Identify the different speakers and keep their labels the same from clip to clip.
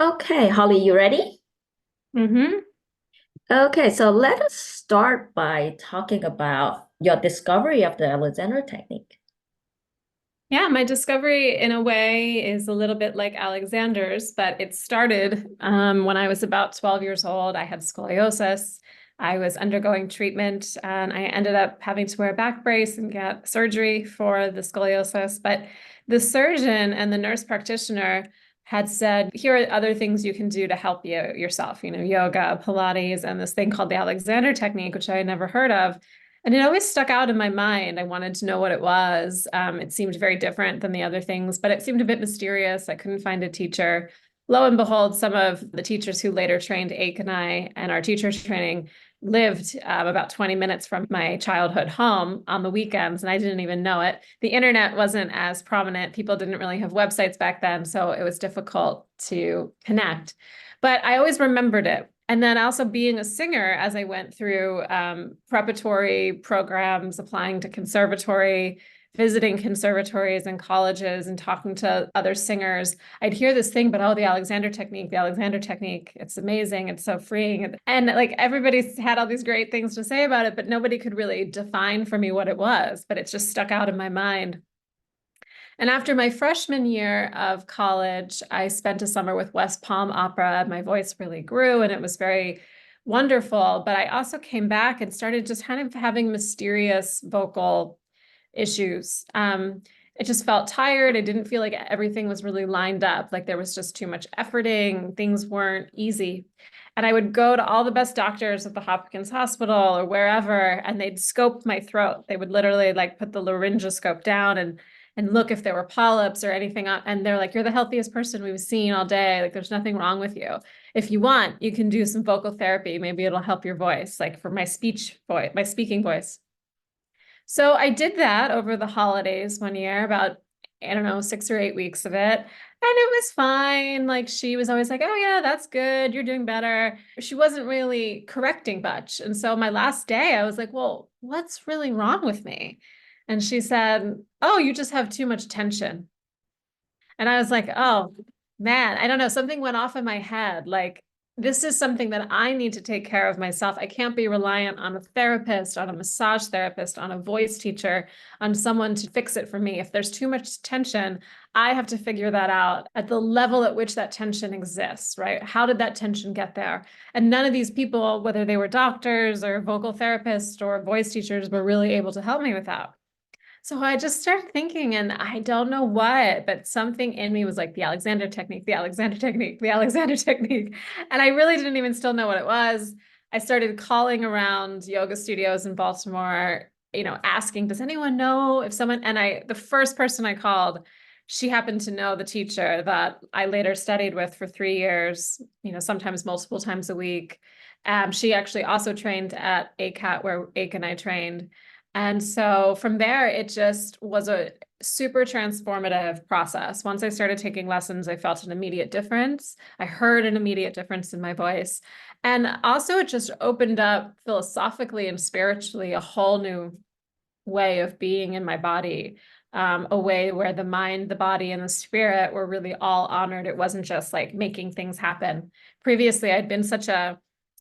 Speaker 1: Okay, Holly, you ready?
Speaker 2: hmm
Speaker 1: Okay, so let us start by talking about your discovery of the Alexander technique.
Speaker 2: Yeah, my discovery in a way is a little bit like Alexander's, but it started when I was about 12 years old. I had scoliosis. I was undergoing treatment and I ended up having to wear a back brace and get surgery for the scoliosis. But the surgeon and the nurse practitioner had said, here are other things you can do to help you yourself, yoga, Pilates, and this thing called the Alexander technique, which I had never heard of. And it always stuck out in my mind. I wanted to know what it was. It seemed very different than the other things, but it seemed a bit mysterious. I couldn't find a teacher. Lo and behold, some of the teachers who later trained Aik and I and our teacher training lived about 20 minutes from my childhood home on the weekends, and I didn't even know it. The internet wasn't as prominent. People didn't really have websites back then, so it was difficult to connect. But I always remembered it. And then also being a singer as I went through preparatory programs, applying to conservatory, visiting conservatories and colleges and talking to other singers, I'd hear this thing, but oh, the Alexander technique, it's amazing. It's so freeing. And like everybody's had all these great things to say about it, but nobody could really define for me what it was, but it just stuck out in my mind. And after my freshman year of college, I spent a summer with West Palm Opera. My voice really grew and it was very wonderful. But I also came back and started just kind of having mysterious vocal issues. I just felt tired. I didn't feel like everything was really lined up. Like there was just too much efforting. Things weren't easy. And I would go to all the best doctors at the Hopkins Hospital or wherever, and they'd scope my throat. They would literally like put the laryngoscope down and look if there were polyps or anything on. And they're like, you're the healthiest person we've seen all day. Like there's nothing wrong with you. If you want, you can do some vocal therapy. Maybe it'll help your voice, like for my speech voice, my speaking voice. So I did that over the holidays one year, about, I don't know, 6 or 8 weeks of it. And it was fine. Like she was always like, oh, yeah, that's good. You're doing better. She wasn't really correcting much. And so my last day, I was like, well, what's really wrong with me? And she said, oh, you just have too much tension. And I was like, oh man, I don't know. Something went off in my head. Like, this is something that I need to take care of myself. I can't be reliant on a therapist, on a massage therapist, on a voice teacher, on someone to fix it for me. If there's too much tension, I have to figure that out at the level at which that tension exists, right? How did that tension get there? And none of these people, whether they were doctors or vocal therapists or voice teachers, were really able to help me with that. So I just started thinking, and I don't know what, but something in me was like the Alexander technique, the Alexander technique, the Alexander technique. And I really didn't even still know what it was. I started calling around yoga studios in Baltimore, asking, does anyone know if someone, and the first person I called, she happened to know the teacher that I later studied with for 3 years, sometimes multiple times a week. She actually also trained at ACAT where Aik and I trained. And so from there, it just was a super transformative process. Once I started taking lessons, I felt an immediate difference. I heard an immediate difference in my voice. And also, it just opened up philosophically and spiritually a whole new way of being in my body, a way where the mind, the body, and the spirit were really all honored. It wasn't just like making things happen. Previously, I'd been such a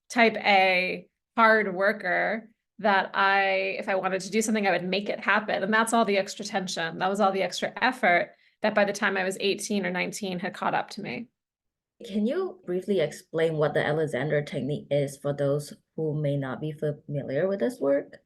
Speaker 2: type A hard worker that if I wanted to do something, I would make it happen. And that's all the extra tension. That was all the extra effort that by the time I was 18 or 19 had caught up to me.
Speaker 1: Can you briefly explain what the Alexander technique is for those who may not be familiar with this work?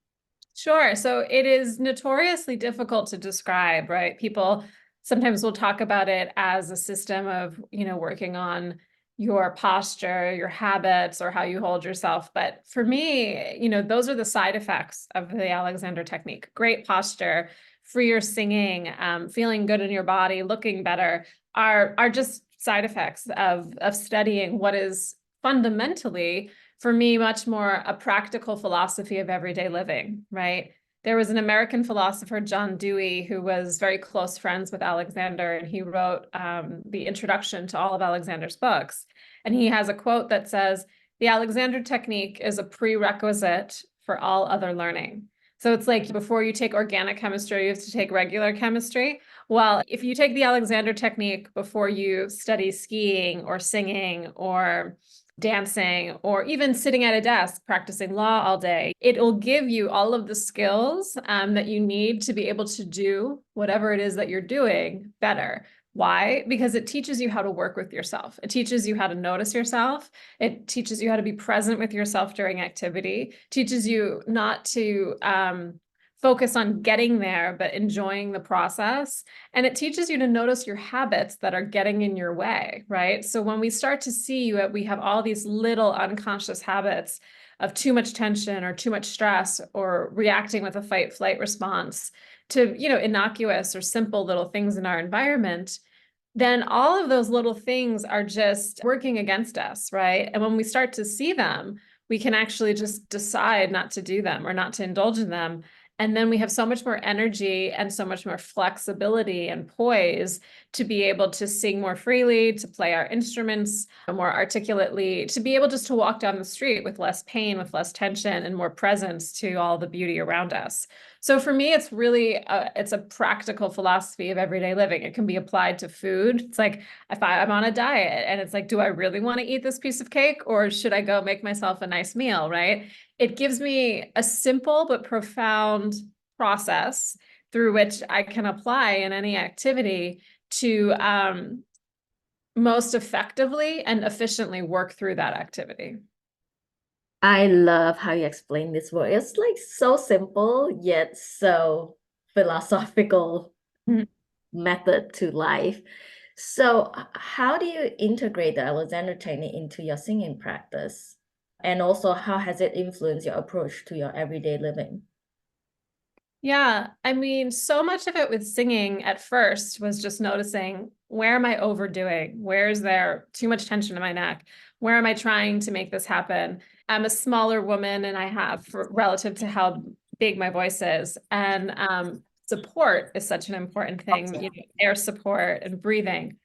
Speaker 2: Sure. So it is notoriously difficult to describe, right? People sometimes will talk about it as a system of, working on your posture, your habits, or how you hold yourself. But for me, those are the side effects of the Alexander technique. Great posture, freer singing, feeling good in your body, looking better are just side effects of studying what is fundamentally for me, much more a practical philosophy of everyday living, right? There was an American philosopher, John Dewey, who was very close friends with Alexander, and he wrote the introduction to all of Alexander's books. And he has a quote that says, the Alexander technique is a prerequisite for all other learning. So it's like before you take organic chemistry, you have to take regular chemistry. Well, if you take the Alexander technique before you study skiing or singing or dancing or even sitting at a desk practicing law all day, it'll give you all of the skills that you need to be able to do whatever it is that you're doing better. Why? Because it teaches you how to work with yourself. It teaches you how to notice yourself. It teaches you how to be present with yourself during activity, teaches you not to focus on getting there, but enjoying the process. And it teaches you to notice your habits that are getting in your way, right? So when we start to see that we have all these little unconscious habits of too much tension or too much stress or reacting with a fight flight response to, innocuous or simple little things in our environment, then all of those little things are just working against us, right? And when we start to see them, we can actually just decide not to do them or not to indulge in them. And then we have so much more energy and so much more flexibility and poise to be able to sing more freely, to play our instruments more articulately, to be able just to walk down the street with less pain, with less tension, and more presence to all the beauty around us. So for me, it's really, it's a practical philosophy of everyday living. It can be applied to food. It's like, if I'm on a diet and it's like, do I really want to eat this piece of cake or should I go make myself a nice meal, right? It gives me a simple but profound process through which I can apply in any activity to most effectively and efficiently work through that activity.
Speaker 1: I love how you explain this word. It's like so simple, yet so philosophical
Speaker 2: Mhm.
Speaker 1: method to life. So, how do you integrate the Alexander technique into your singing practice? And also, how has it influenced your approach to your everyday living?
Speaker 2: Yeah, I mean, so much of it with singing at first was just noticing, where am I overdoing? Where is there too much tension in my neck? Where am I trying to make this happen? I'm a smaller woman and I have relative to how big my voice is. And support is such an important thing, air support and breathing.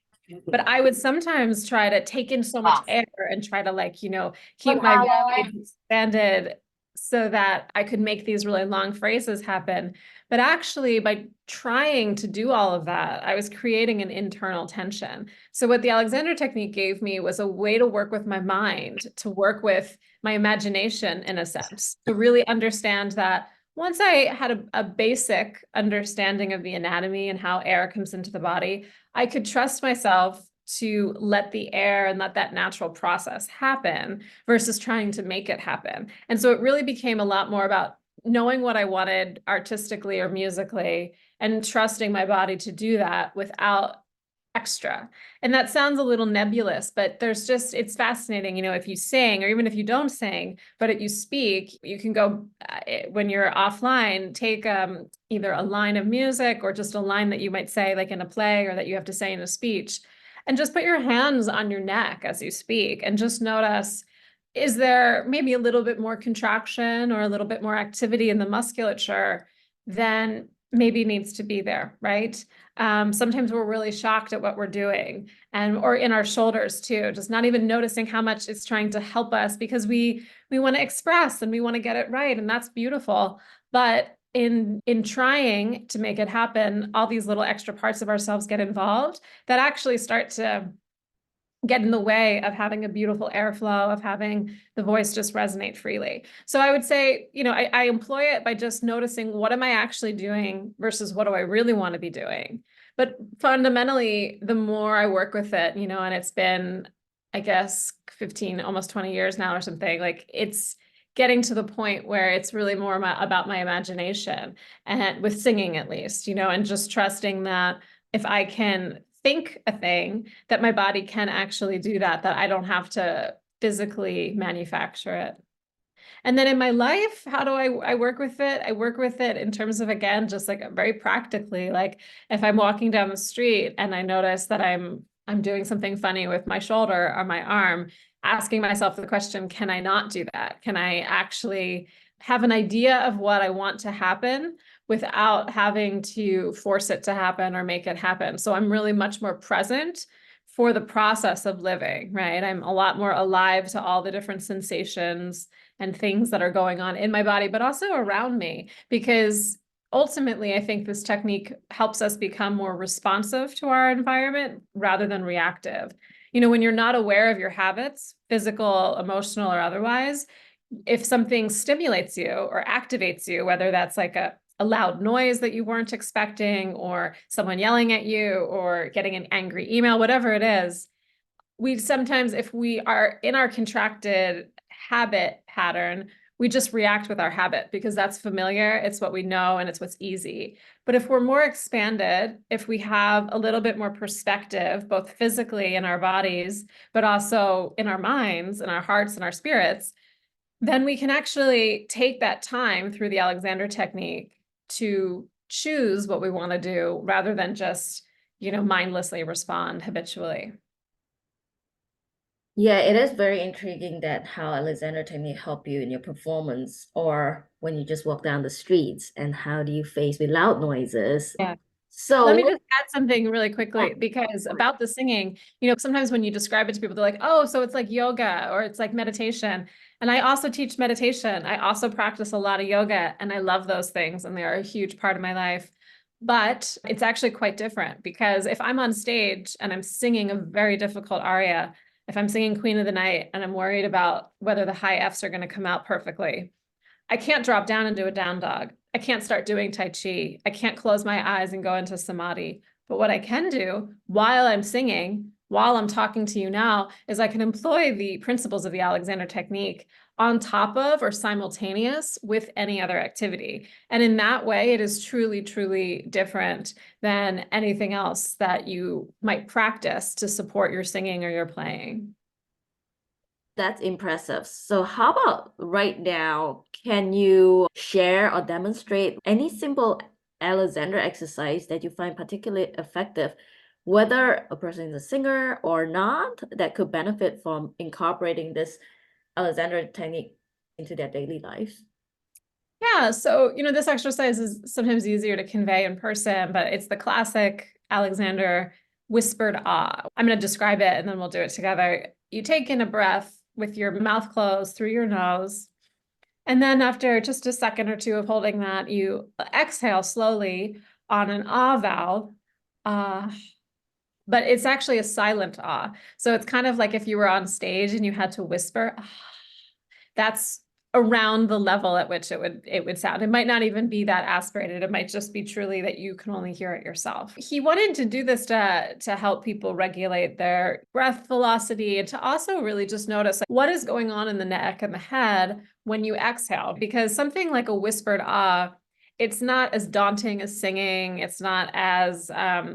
Speaker 2: But I would sometimes try to take in so much air and try to keep my rib expanded so that I could make these really long phrases happen. But actually, by trying to do all of that, I was creating an internal tension. So what the Alexander technique gave me was a way to work with my mind, to work with my imagination in a sense, to really understand that once I had a basic understanding of the anatomy and how air comes into the body, I could trust myself to let the air and let that natural process happen versus trying to make it happen. And so it really became a lot more about knowing what I wanted artistically or musically and trusting my body to do that without extra. And that sounds a little nebulous, but it's fascinating, if you sing or even if you don't sing, but if you speak, you can go, when you're offline, take either a line of music or just a line that you might say like in a play or that you have to say in a speech, and just put your hands on your neck as you speak and just notice, is there maybe a little bit more contraction or a little bit more activity in the musculature than maybe needs to be there, right? Sometimes we're really shocked at what we're doing or in our shoulders too, just not even noticing how much it's trying to help us because we want to express and we want to get it right. And that's beautiful. But in trying to make it happen, all these little extra parts of ourselves get involved that actually start to get in the way of having a beautiful airflow, of having the voice just resonate freely. So I would say, I employ it by just noticing, what am I actually doing versus what do I really want to be doing? But fundamentally, the more I work with it, and it's been, I guess, 15, almost 20 years now or something, like it's getting to the point where it's really more about my imagination, and with singing at least, and just trusting that if I can think a thing, that my body can actually do that I don't have to physically manufacture it. And then in my life, how do I work with it? I work with it in terms of, again, just like very practically, like if I'm walking down the street and I notice that I'm doing something funny with my shoulder or my arm, asking myself the question, can I not do that? Can I actually have an idea of what I want to happen without having to force it to happen or make it happen? So I'm really much more present for the process of living, right? I'm a lot more alive to all the different sensations and things that are going on in my body, but also around me. Because ultimately, I think this technique helps us become more responsive to our environment rather than reactive. When you're not aware of your habits, physical, emotional, or otherwise, if something stimulates you or activates you, whether that's like a loud noise that you weren't expecting, or someone yelling at you, or getting an angry email, whatever it is, we sometimes, if we are in our contracted habit pattern, we just react with our habit because that's familiar, it's what we know, and it's what's easy. But if we're more expanded, if we have a little bit more perspective, both physically in our bodies, but also in our minds and our hearts and our spirits, then we can actually take that time through the Alexander technique to choose what we want to do rather than just, mindlessly respond habitually.
Speaker 1: Yeah, it is very intriguing that how Alexander technique help you in your performance or when you just walk down the streets and how do you face with loud noises.
Speaker 2: Yeah. Let me
Speaker 1: So,
Speaker 2: just add something really quickly, because about the singing, sometimes when you describe it to people, they're like, oh, so it's like yoga or it's like meditation. And I also teach meditation. I also practice a lot of yoga, and I love those things, and they are a huge part of my life. But it's actually quite different, because if I'm on stage and I'm singing a very difficult aria, if I'm singing Queen of the Night and I'm worried about whether the high Fs are going to come out perfectly, I can't drop down and do a down dog. I can't start doing Tai Chi. I can't close my eyes and go into Samadhi. But what I can do while I'm singing, while I'm talking to you now, is I can employ the principles of the Alexander technique on top of or simultaneous with any other activity. And in that way, it is truly, truly different than anything else that you might practice to support your singing or your playing.
Speaker 1: that's impressive. So how about right now, can you share or demonstrate any simple Alexander exercise that you find particularly effective, whether a person is a singer or not, that could benefit from incorporating this Alexander technique into their daily lives?
Speaker 2: Yeah, so, this exercise is sometimes easier to convey in person, but it's the classic Alexander whispered ah. I'm going to describe it and then we'll do it together. You take in a breath with your mouth closed through your nose. And then after just a second or two of holding that, you exhale slowly on an ah vowel. Ah. But it's actually a silent ah. So it's kind of like if you were on stage and you had to whisper, ah. That's around the level at which it would sound. It might not even be that aspirated. It might just be truly that you can only hear it yourself. He wanted to do this to help people regulate their breath velocity, and to also really just notice like, what is going on in the neck and the head when you exhale. Because something like a whispered ah, it's not as daunting as singing. It's not as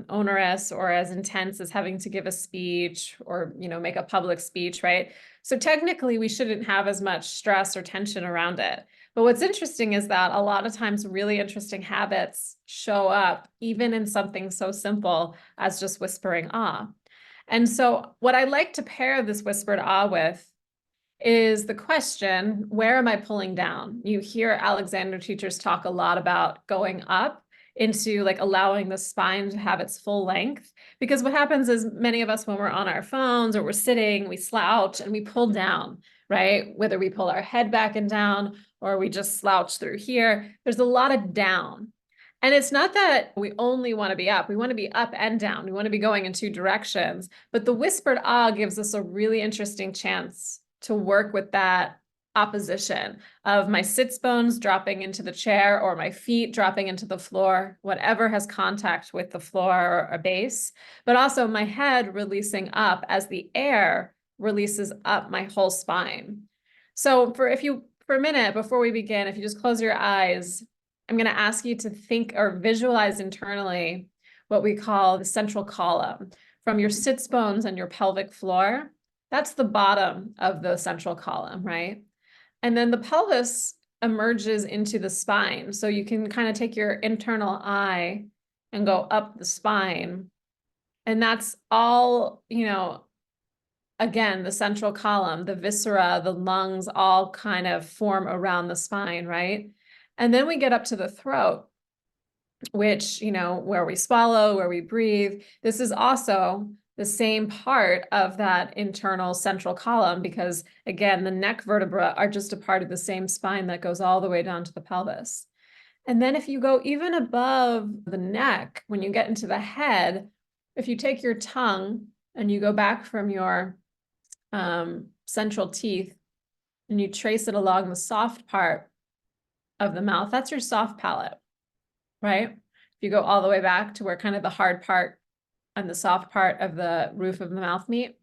Speaker 2: onerous or as intense as having to give a speech or, make a public speech, right? So technically, we shouldn't have as much stress or tension around it. But what's interesting is that a lot of times really interesting habits show up even in something so simple as just whispering ah. And so what I like to pair this whispered ah with is the question, where am I pulling down? You hear Alexander teachers talk a lot about going up into like allowing the spine to have its full length. Because what happens is many of us, when we're on our phones or we're sitting, we slouch and we pull down, right? Whether we pull our head back and down or we just slouch through here, there's a lot of down. And it's not that we only want to be up. We want to be up and down. We want to be going in two directions. But the whispered ah gives us a really interesting chance to work with that opposition of my sits bones dropping into the chair or my feet dropping into the floor, whatever has contact with the floor or a base, but also my head releasing up as the air releases up my whole spine. So for a minute before we begin, if you just close your eyes, I'm going to ask you to think or visualize internally what we call the central column from your sits bones and your pelvic floor. That's the bottom of the central column, right? And then the pelvis emerges into the spine. So you can kind of take your internal eye and go up the spine. And that's all, again, the central column, the viscera, the lungs all kind of form around the spine, right? And then we get up to the throat, which, where we swallow, where we breathe. This is also the same part of that internal central column, because again, the neck vertebrae are just a part of the same spine that goes all the way down to the pelvis. And then if you go even above the neck, when you get into the head, if you take your tongue and you go back from your central teeth and you trace it along the soft part of the mouth, that's your soft palate, right? If you go all the way back to where kind of the hard part and the soft part of the roof of the mouth meet,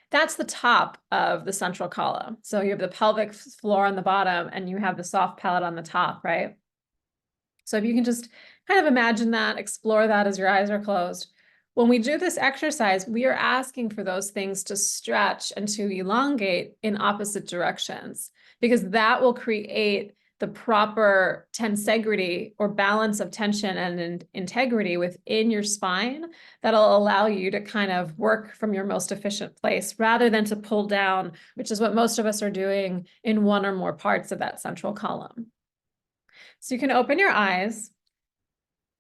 Speaker 2: that's the top of the central column. So you have the pelvic floor on the bottom and you have the soft palate on the top, right? So if you can just kind of imagine that, explore that as your eyes are closed. When we do this exercise, we are asking for those things to stretch and to elongate in opposite directions, because that will create the proper tensegrity or balance of tension and integrity within your spine that'll allow you to kind of work from your most efficient place rather than to pull down, which is what most of us are doing in one or more parts of that central column. So you can open your eyes,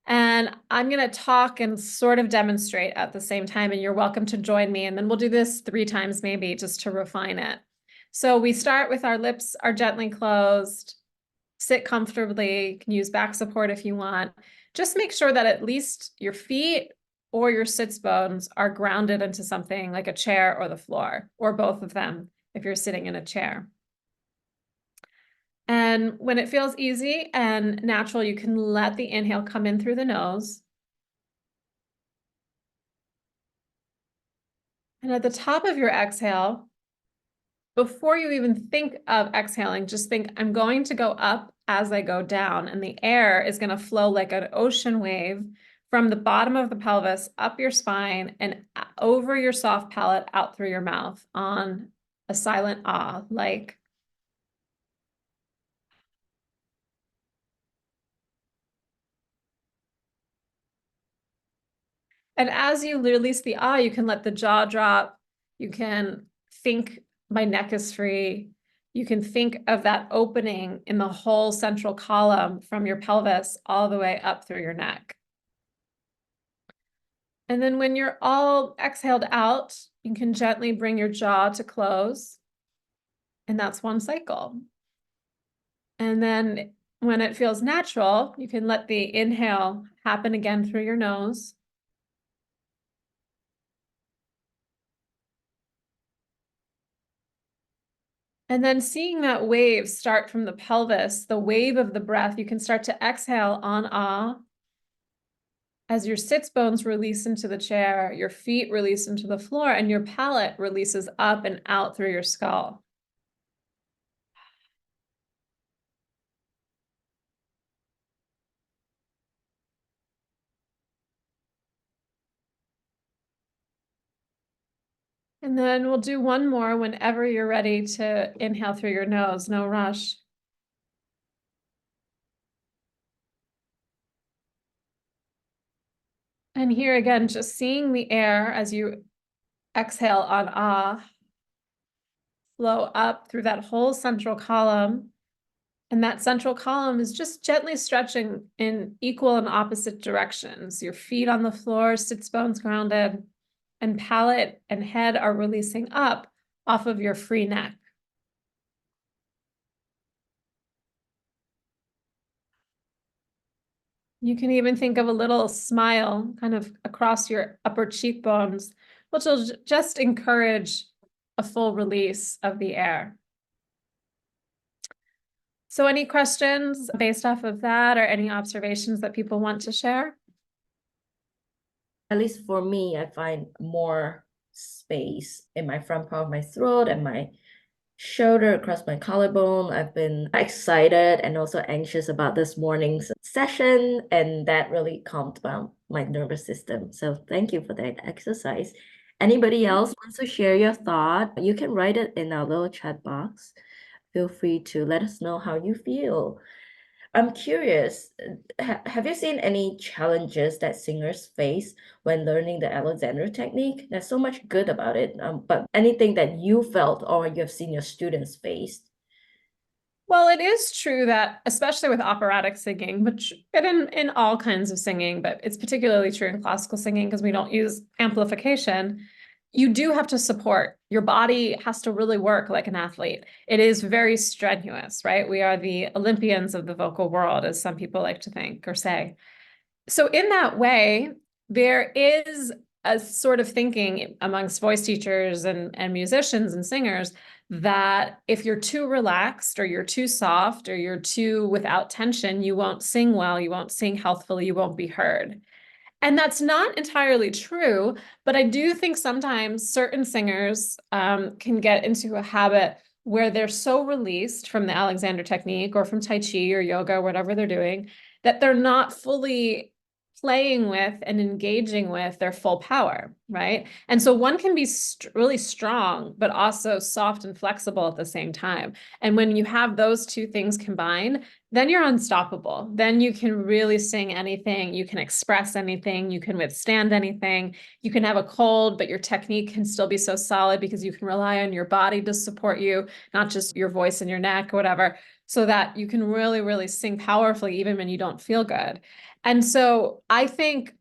Speaker 2: and I'm going to talk and sort of demonstrate at the same time, and you're welcome to join me. And then we'll do this 3 times maybe just to refine it. So we start with our lips are gently closed. Sit comfortably. You can use back support if you want. Just make sure that at least your feet or your sits bones are grounded into something like a chair or the floor, or both of them if you're sitting in a chair. And when it feels easy and natural, you can let the inhale come in through the nose. And at the top of your exhale, before you even think of exhaling, just think, I'm going to go up as I go down. And the air is going to flow like an ocean wave from the bottom of the pelvis, up your spine, and over your soft palate, out through your mouth on a silent ah, like. And as you release the ah, you can let the jaw drop. You can think, my neck is free. You can think of that opening in the whole central column from your pelvis all the way up through your neck. And then when you're all exhaled out, you can gently bring your jaw to close. And that's one cycle. And then when it feels natural, you can let the inhale happen again through your nose. And then seeing that wave start from the pelvis, the wave of the breath, you can start to exhale on ah. As your sits bones release into the chair, your feet release into the floor, and your palate releases up and out through your skull. And then we'll do one more whenever you're ready to inhale through your nose, no rush. And here again, just seeing the air as you exhale on ah, flow up through that whole central column. And that central column is just gently stretching in equal and opposite directions. Your feet on the floor, sits bones grounded, and palate and head are releasing up off of your free neck. You can even think of a little smile kind of across your upper cheekbones, which will just encourage a full release of the air. So any questions based off of that, or any observations that people want to share?
Speaker 1: At least for me, I find more space in my front part of my throat and my shoulder across my collarbone. I've been excited and also anxious about this morning's session, and that really calmed down my nervous system. So thank you for that exercise. Anybody else wants to share your thought? You can write it in our little chat box. Feel free to let us know how you feel. I'm curious, have you seen any challenges that singers face when learning the Alexander technique? There's so much good about it, but anything that you felt or you've seen your students face?
Speaker 2: Well, it is true that, especially with operatic singing, but in all kinds of singing, but it's particularly true in classical singing because we don't use amplification. you do have to support. Your body has to really work like an athlete. It is very strenuous, right? We are the Olympians of the vocal world, as some people like to think or say. So in that way, there is a sort of thinking amongst voice teachers and musicians and singers that if you're too relaxed or you're too soft or you're too without tension, you won't sing well, you won't sing healthfully, you won't be heard. And that's not entirely true, but I do think sometimes certain singers can get into a habit where they're so released from the Alexander technique or from Tai Chi or yoga, or whatever they're doing, that they're not fully playing with and engaging with their full power, right? And so one can be really strong, but also soft and flexible at the same time. And when you have those two things combined, then you're unstoppable. Then you can really sing anything, you can express anything, you can withstand anything. You can have a cold, but your technique can still be so solid because you can rely on your body to support you, not just your voice and your neck or whatever, so that you can really, really sing powerfully even when you don't feel good. And so I think,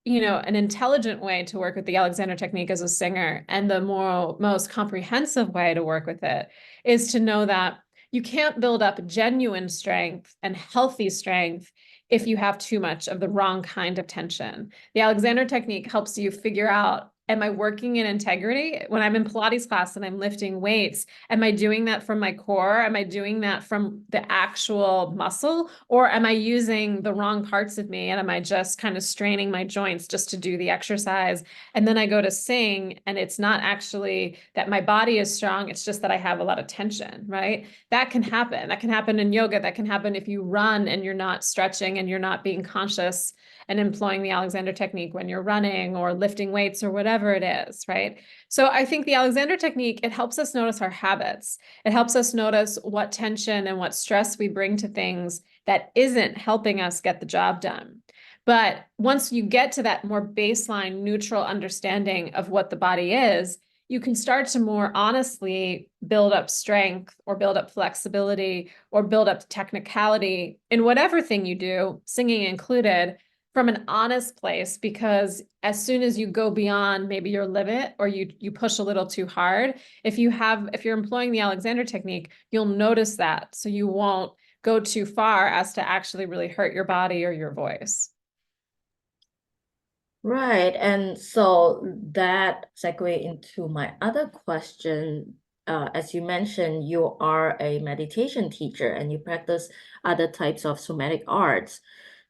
Speaker 2: an intelligent way to work with the Alexander technique as a singer and the most comprehensive way to work with it is to know that you can't build up genuine strength and healthy strength if you have too much of the wrong kind of tension. The Alexander technique helps you figure out, am I working in integrity? When I'm in Pilates class and I'm lifting weights, am I doing that from my core? Am I doing that from the actual muscle? Or am I using the wrong parts of me? And am I just kind of straining my joints just to do the exercise? And then I go to sing, and it's not actually that my body is strong, it's just that I have a lot of tension, right? That can happen. That can happen in yoga. That can happen if you run and you're not stretching and you're not being conscious and employing the Alexander technique when you're running or lifting weights or whatever it is, right? So I think the Alexander technique, it helps us notice our habits. It helps us notice what tension and what stress we bring to things that isn't helping us get the job done. But once you get to that more baseline neutral understanding of what the body is, you can start to more honestly build up strength or build up flexibility or build up technicality in whatever thing you do, singing included, from an honest place, because as soon as you go beyond maybe your limit or you push a little too hard, if you're employing the Alexander technique, you'll notice that. So you won't go too far as to actually really hurt your body or your voice.
Speaker 1: Right. And so that segue into my other question. As you mentioned, you are a meditation teacher and you practice other types of somatic arts.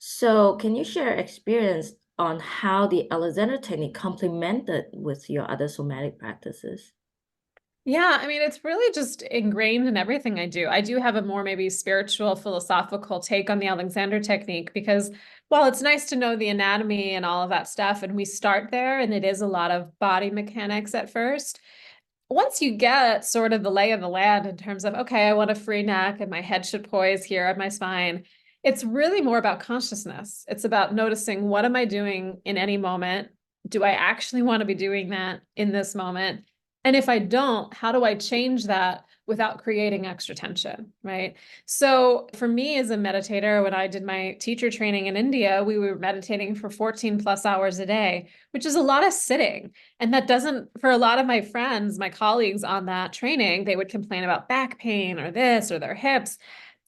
Speaker 1: So can you share experience on how the Alexander technique complemented with your other somatic practices?
Speaker 2: Yeah, I mean, it's really just ingrained in everything I do. I do have a more maybe spiritual, philosophical take on the Alexander technique because while it's nice to know the anatomy and all of that stuff, and we start there, and it is a lot of body mechanics at first, once you get sort of the lay of the land in terms of, okay, I want a free neck and my head should poise here on my spine, it's really more about consciousness. It's about noticing, what am I doing in any moment? Do I actually want to be doing that in this moment? And if I don't, how do I change that without creating extra tension, right? So for me as a meditator, when I did my teacher training in India, we were meditating for 14 plus hours a day, which is a lot of sitting. And that doesn't, for a lot of my friends, my colleagues on that training, they would complain about back pain or this or their hips.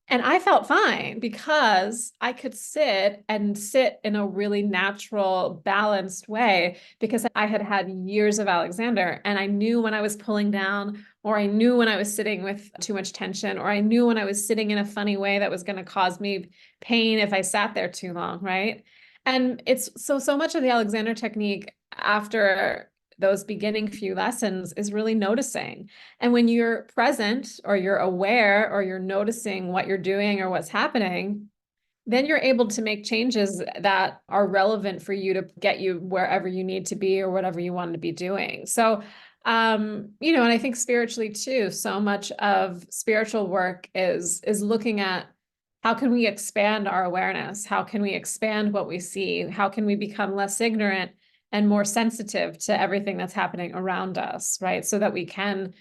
Speaker 2: And I felt fine because I could sit in a really natural, balanced way because I had had years of Alexander, and I knew when I was pulling down, or I knew when I was sitting with too much tension, or I knew when I was sitting in a funny way that was going to cause me pain if I sat there too long, right? And it's so much of the Alexander technique after those beginning few lessons is really noticing. And when you're present or you're aware or you're noticing what you're doing or what's happening, then you're able to make changes that are relevant for you to get you wherever you need to be or whatever you want to be doing. So, and I think spiritually too, so much of spiritual work is looking at, how can we expand our awareness? How can we expand what we see? How can we become less ignorant and more sensitive to everything that's happening around us, right? So that we can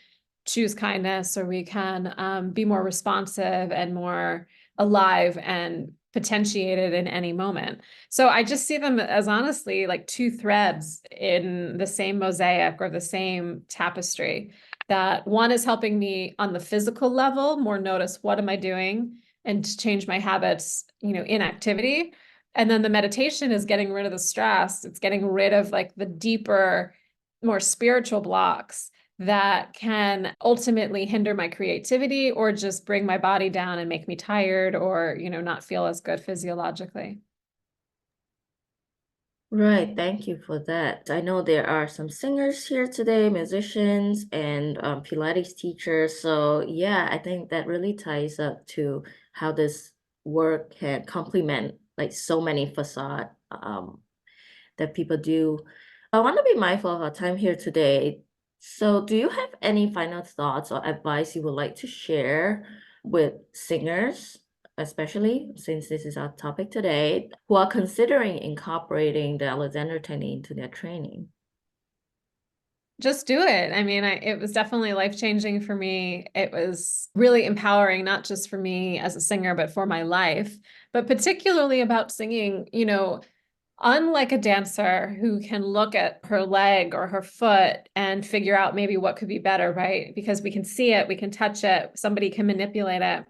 Speaker 2: choose kindness, or we can be more responsive and more alive and potentiated in any moment. So I just see them as honestly like two threads in the same mosaic or the same tapestry, that one is helping me on the physical level more notice what am I doing and change my habits, in activity. And then the meditation is getting rid of the stress. It's getting rid of like the deeper, more spiritual blocks that can ultimately hinder my creativity or just bring my body down and make me tired or, not feel as good physiologically.
Speaker 1: Right, thank you for that. I know there are some singers here today, musicians and Pilates teachers. So yeah, I think that really ties up to how this work can complement like so many facade that people do. I want to be mindful of our time here today. So do you have any final thoughts or advice you would like to share with singers, especially since this is our topic today, who are considering incorporating the Alexander technique into their training?
Speaker 2: Just do it. I mean, it was definitely life-changing for me. It was really empowering, not just for me as a singer, but for my life, but particularly about singing, unlike a dancer who can look at her leg or her foot and figure out maybe what could be better, right? Because we can see it, we can touch it, somebody can manipulate it.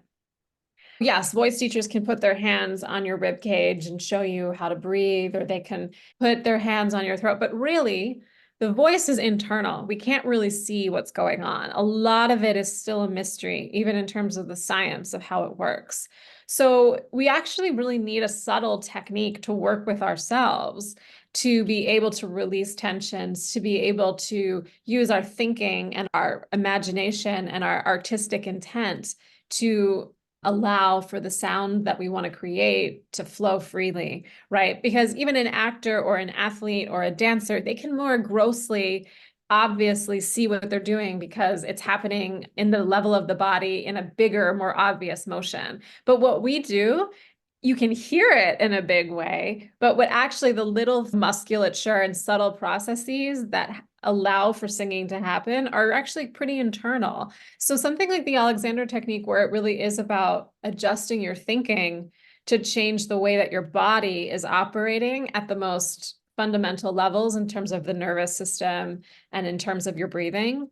Speaker 2: Yes, voice teachers can put their hands on your rib cage and show you how to breathe, or they can put their hands on your throat. But really, the voice is internal. We can't really see what's going on. A lot of it is still a mystery, even in terms of the science of how it works. So we actually really need a subtle technique to work with ourselves, to be able to release tensions, to be able to use our thinking and our imagination and our artistic intent to allow for the sound that we want to create to flow freely, right? Because even an actor or an athlete or a dancer, they can more grossly, obviously see what they're doing because it's happening in the level of the body in a bigger, more obvious motion. But what we do, you can hear it in a big way, but what actually the little musculature and subtle processes that allow for singing to happen are actually pretty internal. So something like the Alexander technique, where it really is about adjusting your thinking to change the way that your body is operating at the most fundamental levels in terms of the nervous system and in terms of your breathing.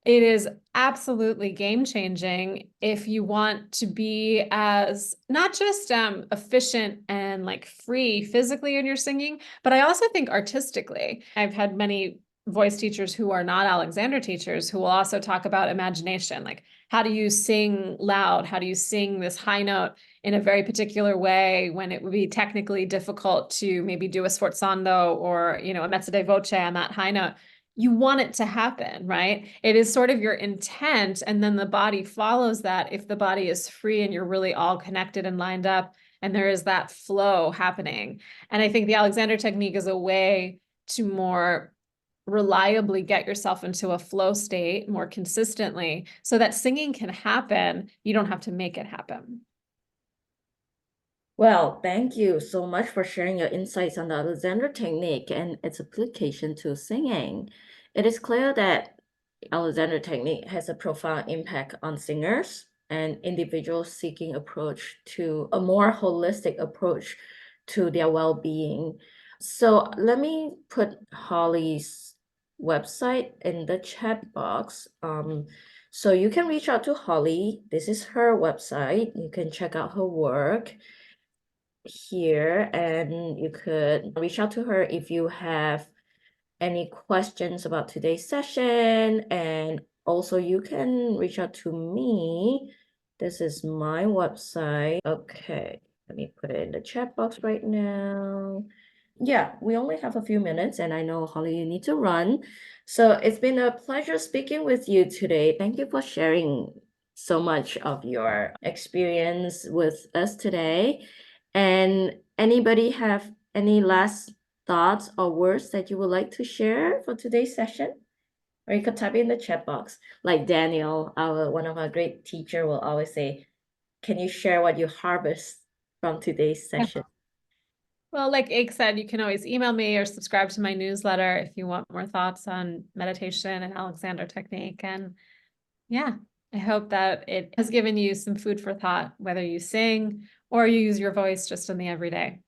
Speaker 2: It is absolutely game changing if you want to be as not just efficient and like free physically in your singing, but I also think artistically. I've had many voice teachers who are not Alexander teachers who will also talk about imagination. Like, how do you sing loud? How do you sing this high note in a very particular way when it would be technically difficult to maybe do a sforzando or, a mezzo di voce on that high note? You want it to happen, right? It is sort of your intent, and then the body follows that if the body is free and you're really all connected and lined up, and there is that flow happening. And I think the Alexander technique is a way to more reliably get yourself into a flow state more consistently so that singing can happen. You don't have to make it happen.
Speaker 1: Well, thank you so much for sharing your insights on the Alexander technique and its application to singing. It is clear that Alexander technique has a profound impact on singers and individuals seeking approach to a more holistic approach to their well-being. So let me put Holly's website in the chat box. So you can reach out to Holly. This is her website. You can check out her work here, and you could reach out to her if you have any questions about today's session. And also you can reach out to me. This is my website. Okay, let me put it in the chat box right now. Yeah, we only have a few minutes, and I know, Holly, you need to run. So it's been a pleasure speaking with you today. Thank you for sharing so much of your experience with us today. And anybody have any last thoughts or words that you would like to share for today's session? Or you could type in the chat box. Like Daniel, one of our great teacher, will always say, can you share what you harvest from today's session?
Speaker 2: Well, like Aik said, you can always email me or subscribe to my newsletter if you want more thoughts on meditation and Alexander technique. And yeah, I hope that it has given you some food for thought, whether you sing or you use your voice just in the everyday?